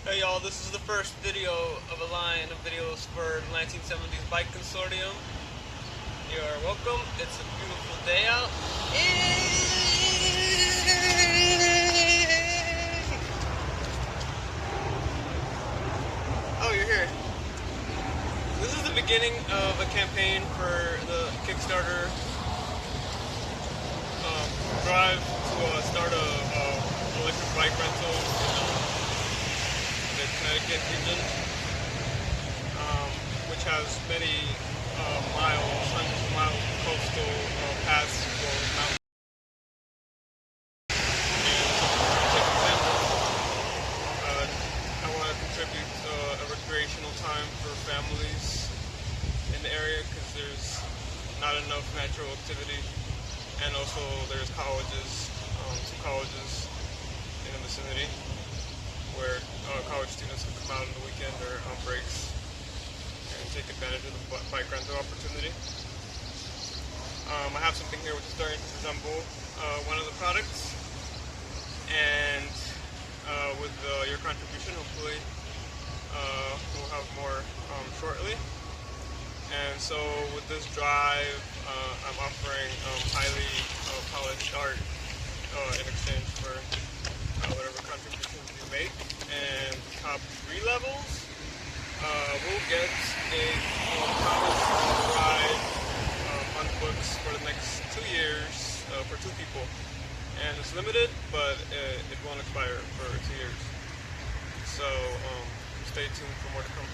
Hey y'all, this is the first video of a line of videos for the 1970s Bike Consortium. You are welcome. It's a beautiful day out. Oh, you're here. This is the beginning of a campaign for the Kickstarter drive to start a electric bike rental in the Connecticut region, which has many miles, hundreds of miles of coastal paths for mountain. And to take example, I want to contribute a recreational time for families in the area because there's not enough natural activity. And also there's colleges, some colleges in the vicinity where college students can come out on the weekend or on breaks and take advantage of the bike rental opportunity. I have something here which is starting to resemble one of the products, and with your contribution, hopefully we'll have more shortly. And so with this drive, I'm offering highly polished art in exchange for whatever contributions you make. And top 3 levels will get a promise ride on the books for the next 2 years for 2 people. And it's limited, but it won't expire for 2 years. So stay tuned for more to come.